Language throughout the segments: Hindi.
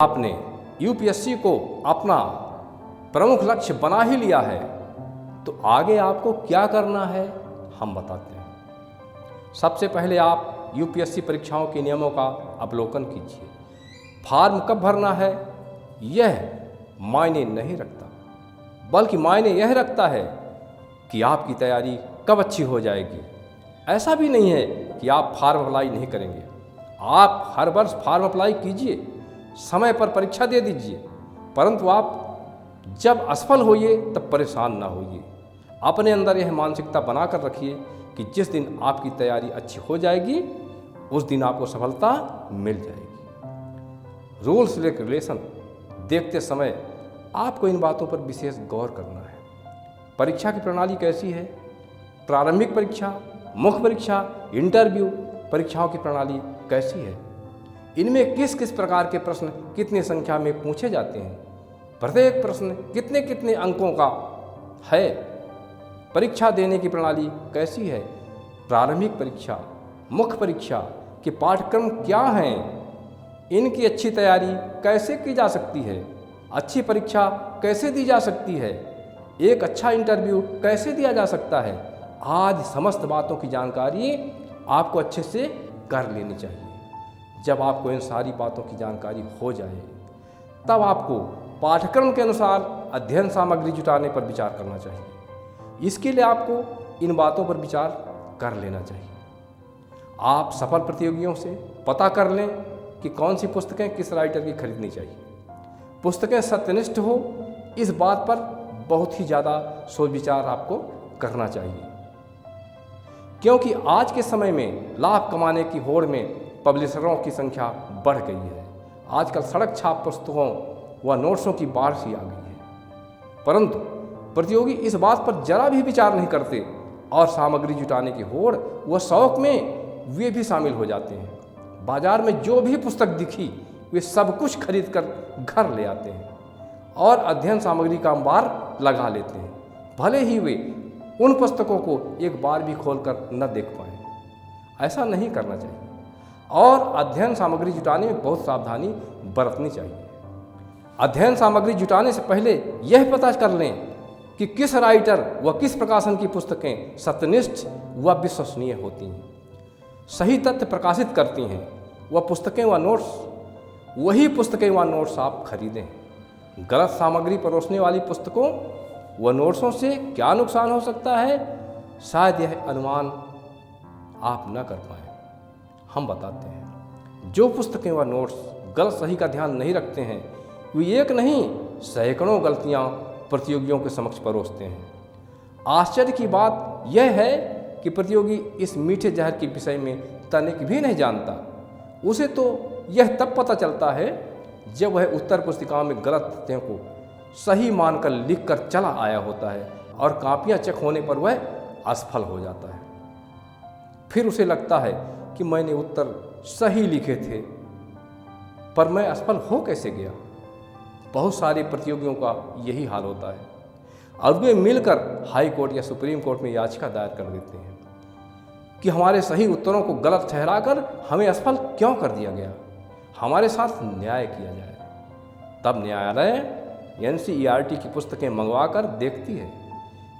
आपने यूपीएससी को अपना प्रमुख लक्ष्य बना ही लिया है तो आगे आपको क्या करना है हम बताते हैं। सबसे पहले आप यूपीएससी परीक्षाओं के नियमों का अवलोकन कीजिए। फॉर्म कब भरना है यह मायने नहीं रखता, बल्कि मायने यह रखता है कि आपकी तैयारी कब अच्छी हो जाएगी। ऐसा भी नहीं है कि आप फॉर्म अप्लाई नहीं करेंगे, आप हर वर्ष फॉर्म अप्लाई कीजिए, समय पर परीक्षा दे दीजिए, परंतु आप जब असफल होइए तब परेशान ना होइए। अपने अंदर यह मानसिकता बनाकर रखिए कि जिस दिन आपकी तैयारी अच्छी हो जाएगी उस दिन आपको सफलता मिल जाएगी। रूल्स रेगुलेशन देखते समय आपको इन बातों पर विशेष गौर करना है। परीक्षा की प्रणाली कैसी है, प्रारंभिक परीक्षा, मुख्य परीक्षा, इंटरव्यू परीक्षाओं की प्रणाली कैसी है, इनमें किस किस प्रकार के प्रश्न कितनी संख्या में पूछे जाते हैं, प्रत्येक प्रश्न कितने कितने अंकों का है, परीक्षा देने की प्रणाली कैसी है, प्रारंभिक परीक्षा, मुख्य परीक्षा के पाठ्यक्रम क्या हैं, इनकी अच्छी तैयारी कैसे की जा सकती है, अच्छी परीक्षा कैसे दी जा सकती है, एक अच्छा इंटरव्यू कैसे दिया जा सकता है, आज समस्त बातों की जानकारी आपको अच्छे से कर लेनी चाहिए। जब आपको इन सारी बातों की जानकारी हो जाए तब आपको पाठ्यक्रम के अनुसार अध्ययन सामग्री जुटाने पर विचार करना चाहिए। इसके लिए आपको इन बातों पर विचार कर लेना चाहिए। आप सफल प्रतियोगियों से पता कर लें कि कौन सी पुस्तकें किस राइटर की खरीदनी चाहिए। पुस्तकें सत्यनिष्ठ हो इस बात पर बहुत ही ज़्यादा सोच विचार आपको करना चाहिए, क्योंकि आज के समय में लाभ कमाने की होड़ में पब्लिशरों की संख्या बढ़ गई है। आजकल सड़क छाप पुस्तकों व नोट्सों की बाढ़ सी आ गई है, परंतु प्रतियोगी इस बात पर जरा भी विचार नहीं करते और सामग्री जुटाने की होड़ व शौक में वे भी शामिल हो जाते हैं। बाजार में जो भी पुस्तक दिखी वे सब कुछ खरीद कर घर ले आते हैं और अध्ययन सामग्री का अंबार लगा लेते हैं, भले ही वे उन पुस्तकों को एक बार भी खोलकर न देख पाएं। ऐसा नहीं करना चाहिए और अध्ययन सामग्री जुटाने में बहुत सावधानी बरतनी चाहिए। अध्ययन सामग्री जुटाने से पहले यह पता कर लें कि किस राइटर व किस प्रकाशन की पुस्तकें सत्यनिष्ठ व विश्वसनीय होती हैं, सही तथ्य प्रकाशित करती हैं। वह पुस्तकें व नोट्स, वही पुस्तकें व नोट्स आप खरीदें। गलत सामग्री परोसने वाली पुस्तकों व नोट्सों से क्या नुकसान हो सकता है, शायद यह अनुमान आप न कर पाएँ। हम बताते हैं। जो पुस्तकें व नोट्स गलत सही का ध्यान नहीं रखते हैं वे एक नहीं सैकड़ों गलतियां प्रतियोगियों के समक्ष परोसते हैं। आश्चर्य की बात यह है कि प्रतियोगी इस मीठे जहर के विषय में तनिक भी नहीं जानता। उसे तो यह तब पता चलता है जब वह उत्तर पुस्तिकाओं में गलत तथ्यों को सही मानकर लिख कर चला आया होता है और कापियाँ चेक होने पर वह असफल हो जाता है। फिर उसे लगता है कि मैंने उत्तर सही लिखे थे पर मैं असफल हो कैसे गया। बहुत सारे प्रतियोगियों का यही हाल होता है और वे मिलकर हाई कोर्ट या सुप्रीम कोर्ट में याचिका दायर कर देते हैं कि हमारे सही उत्तरों को गलत ठहराकर हमें असफल क्यों कर दिया गया, हमारे साथ न्याय किया जाए। तब न्यायालय एनसीईआरटी की पुस्तकें मंगवाकर देखती है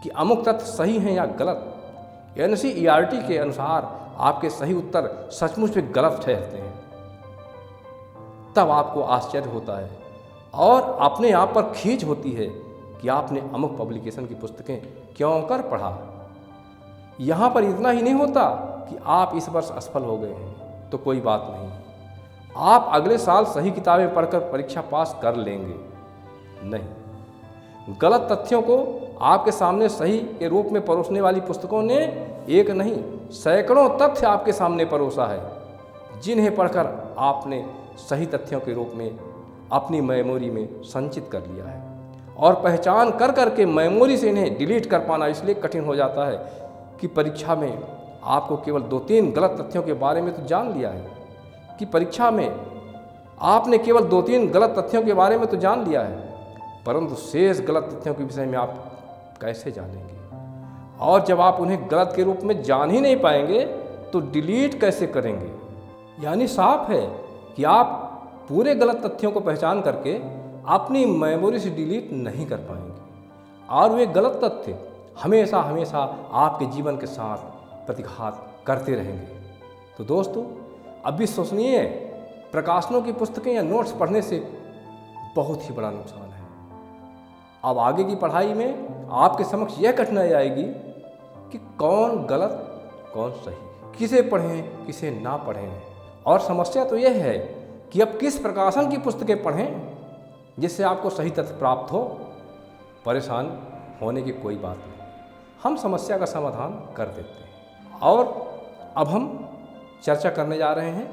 कि अमुक तथ्य सही हैं या गलत। एनसीईआरटी के अनुसार आपके सही उत्तर सचमुच में गलत ठहरते हैं। तब आपको आश्चर्य होता है और अपने आप पर खींच होती है कि आपने अमुक पब्लिकेशन की पुस्तकें क्यों कर पढ़ा। यहाँ पर इतना ही नहीं होता कि आप इस वर्ष असफल हो गए हैं तो कोई बात नहीं, आप अगले साल सही किताबें पढ़कर परीक्षा पास कर लेंगे। नहीं, गलत तथ्यों को आपके सामने सही के रूप में परोसने वाली पुस्तकों ने एक नहीं सैकड़ों तथ्य आपके सामने परोसा है, जिन्हें पढ़कर आपने सही तथ्यों के रूप में अपनी मेमोरी में संचित कर लिया है और पहचान कर करके मेमोरी से इन्हें डिलीट कर पाना इसलिए कठिन हो जाता है कि परीक्षा में आपको केवल 2-3 गलत तथ्यों के बारे में तो जान लिया है कि परीक्षा में आपने केवल 2-3 गलत तथ्यों के बारे में तो जान लिया है, परंतु शेष गलत तथ्यों के विषय में आप कैसे जानेंगे। और जब आप उन्हें गलत के रूप में जान ही नहीं पाएंगे तो डिलीट कैसे करेंगे। यानी साफ है कि आप पूरे गलत तथ्यों को पहचान करके अपनी मेमोरी से डिलीट नहीं कर पाएंगे और वे गलत तथ्य हमेशा हमेशा आपके जीवन के साथ प्रतिघात करते रहेंगे। तो दोस्तों, अविश्वसनीय प्रकाशनों की पुस्तकें या नोट्स पढ़ने से बहुत ही बड़ा नुकसान है। अब आगे की पढ़ाई में आपके समक्ष यह कठिनाई आएगी कि कौन गलत कौन सही, किसे पढ़ें किसे ना पढ़ें। और समस्या तो यह है कि अब किस प्रकाशन की पुस्तकें पढ़ें जिससे आपको सही तथ्य प्राप्त हो। परेशान होने की कोई बात नहीं, हम समस्या का समाधान कर देते हैं। और अब हम चर्चा करने जा रहे हैं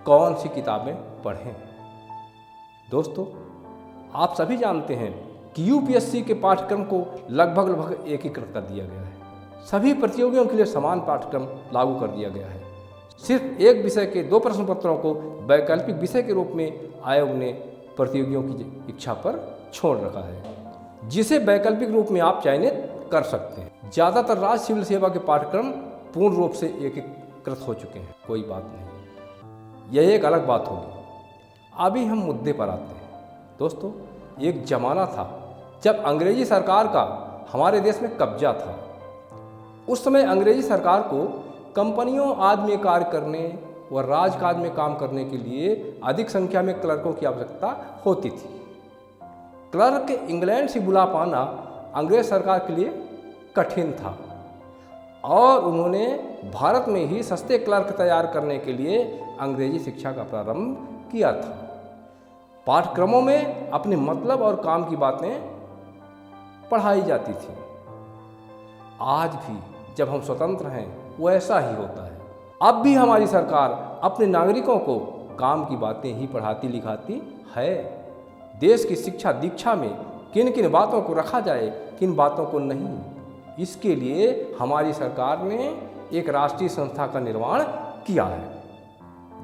कौन सी किताबें पढ़ें। दोस्तों, आप सभी जानते हैं कि यूपीएससी के पाठ्यक्रम को लगभग एकीकृत कर दिया गया है। सभी प्रतियोगियों के लिए समान पाठ्यक्रम लागू कर दिया गया है। सिर्फ एक विषय के 2 प्रश्न पत्रों को वैकल्पिक विषय के रूप में आयोग ने प्रतियोगियों की इच्छा पर छोड़ रखा है, जिसे वैकल्पिक रूप में आप चयनित कर सकते हैं। ज़्यादातर राज्य सिविल सेवा के पाठ्यक्रम पूर्ण रूप से एकीकृत हो चुके हैं। कोई बात नहीं, यह एक अलग बात होगी। अभी हम मुद्दे पर आते हैं। दोस्तों, एक ज़माना था जब अंग्रेजी सरकार का हमारे देश में कब्जा था। उस समय अंग्रेजी सरकार को कंपनियों आदि में कार्य करने व राजकाज में काम करने के लिए अधिक संख्या में क्लर्कों की आवश्यकता होती थी। क्लर्क इंग्लैंड से बुला पाना अंग्रेज सरकार के लिए कठिन था और उन्होंने भारत में ही सस्ते क्लर्क तैयार करने के लिए अंग्रेजी शिक्षा का प्रारंभ किया था। पाठ्यक्रमों में अपने मतलब और काम की बातें पढ़ाई जाती थी। आज भी जब हम स्वतंत्र हैं वो ऐसा ही होता है। अब भी हमारी सरकार अपने नागरिकों को काम की बातें ही पढ़ाती लिखाती है। देश की शिक्षा दीक्षा में किन किन बातों को रखा जाए, किन बातों को नहीं, इसके लिए हमारी सरकार ने एक राष्ट्रीय संस्था का निर्माण किया है,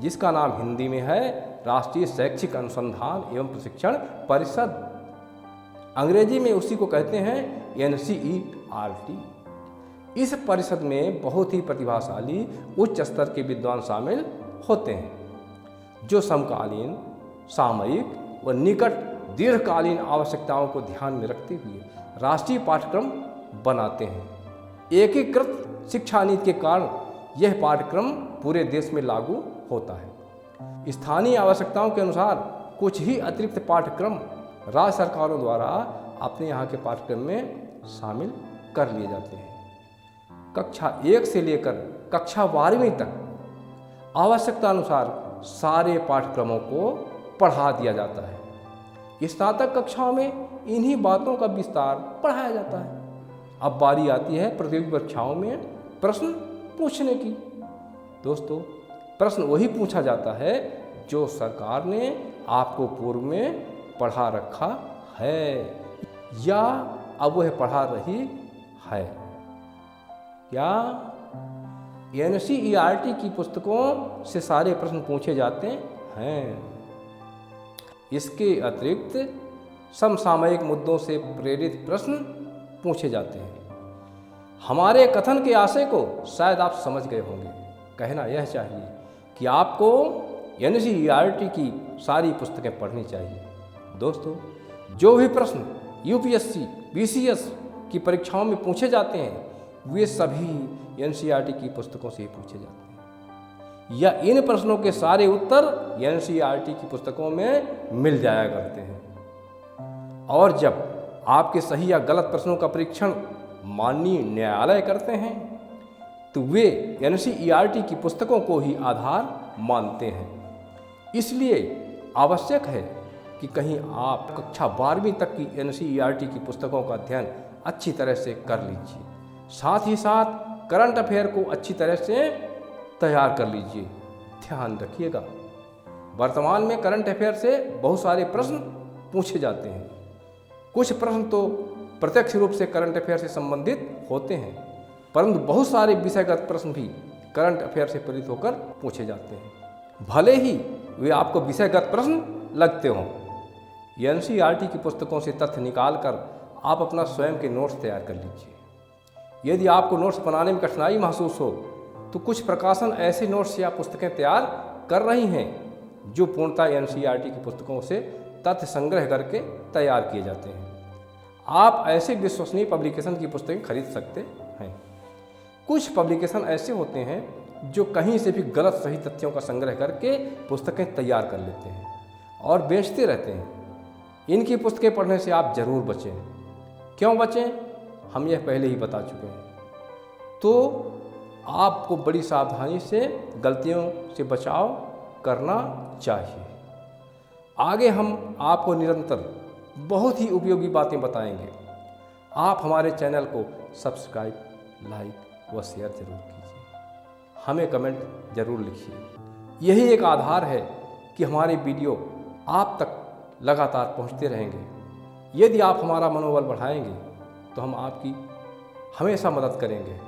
जिसका नाम हिंदी में है राष्ट्रीय शैक्षिक अनुसंधान एवं प्रशिक्षण परिषद। अंग्रेजी में उसी को कहते हैं NCERT। इस परिषद में बहुत ही प्रतिभाशाली उच्च स्तर के विद्वान शामिल होते हैं, जो समकालीन, सामयिक व निकट दीर्घकालीन आवश्यकताओं को ध्यान में रखते हुए राष्ट्रीय पाठ्यक्रम बनाते हैं। एकीकृत शिक्षा नीति के कारण यह पाठ्यक्रम पूरे देश में लागू होता है। स्थानीय आवश्यकताओं के अनुसार कुछ ही अतिरिक्त पाठ्यक्रम राज्य सरकारों द्वारा अपने यहाँ के पाठ्यक्रम में शामिल कर लिए जाते हैं। कक्षा 1 से लेकर कक्षा 12वीं तक आवश्यकता अनुसार सारे पाठ्यक्रमों को पढ़ा दिया जाता है। स्नातक कक्षाओं में इन्हीं बातों का विस्तार पढ़ाया जाता है। अब बारी आती है प्रतियोगी परीक्षाओं में प्रश्न पूछने की। दोस्तों, प्रश्न वही पूछा जाता है जो सरकार ने आपको पूर्व में पढ़ा रखा है या अब वह पढ़ा रही है। क्या NCERT की पुस्तकों से सारे प्रश्न पूछे जाते हैं। इसके अतिरिक्त समसामयिक मुद्दों से प्रेरित प्रश्न पूछे जाते हैं। हमारे कथन के आशय को शायद आप समझ गए होंगे। कहना यह चाहिए कि आपको NCERT की सारी पुस्तकें पढ़नी चाहिए। दोस्तों, जो भी प्रश्न UPSC, BCS की परीक्षाओं में पूछे जाते हैं वे सभी NCERT की पुस्तकों से ही पूछे जाते हैं या इन प्रश्नों के सारे उत्तर NCERT की पुस्तकों में मिल जाया करते हैं। और जब आपके सही या गलत प्रश्नों का परीक्षण माननीय न्यायालय करते हैं तो वे NCERT की पुस्तकों को ही आधार मानते हैं। इसलिए आवश्यक है कि कहीं आप कक्षा 12वीं तक की NCERT की पुस्तकों का अध्ययन अच्छी तरह से कर लीजिए। साथ ही साथ करंट अफेयर को अच्छी तरह से तैयार कर लीजिए। ध्यान रखिएगा, वर्तमान में करंट अफेयर से बहुत सारे प्रश्न पूछे जाते हैं। कुछ प्रश्न तो प्रत्यक्ष रूप से करंट अफेयर से संबंधित होते हैं, परंतु बहुत सारे विषयगत प्रश्न भी करंट अफेयर से प्रेरित होकर पूछे जाते हैं, भले ही वे आपको विषयगत प्रश्न लगते हों। NCERT की पुस्तकों से तथ्य निकाल कर आप अपना स्वयं के नोट्स तैयार कर लीजिए। यदि आपको नोट्स बनाने में कठिनाई महसूस हो तो कुछ प्रकाशन ऐसे नोट्स या पुस्तकें तैयार कर रही हैं जो पूर्णतः एनसीईआरटी की पुस्तकों से तथ्य संग्रह करके तैयार किए जाते हैं। आप ऐसे विश्वसनीय पब्लिकेशन की पुस्तकें खरीद सकते हैं। कुछ पब्लिकेशन ऐसे होते हैं जो कहीं से भी गलत सही तथ्यों का संग्रह करके पुस्तकें तैयार कर लेते हैं और बेचते रहते हैं। इनकी पुस्तकें पढ़ने से आप जरूर बचें। क्यों बचें, हम यह पहले ही बता चुके हैं। तो आपको बड़ी सावधानी से गलतियों से बचाव करना चाहिए। आगे हम आपको निरंतर बहुत ही उपयोगी बातें बताएंगे। आप हमारे चैनल को सब्सक्राइब, लाइक व शेयर जरूर कीजिए। हमें कमेंट जरूर लिखिए। यही एक आधार है कि हमारे वीडियो आप तक लगातार पहुंचते रहेंगे। यदि आप हमारा मनोबल बढ़ाएंगे तो हम आपकी हमेशा मदद करेंगे।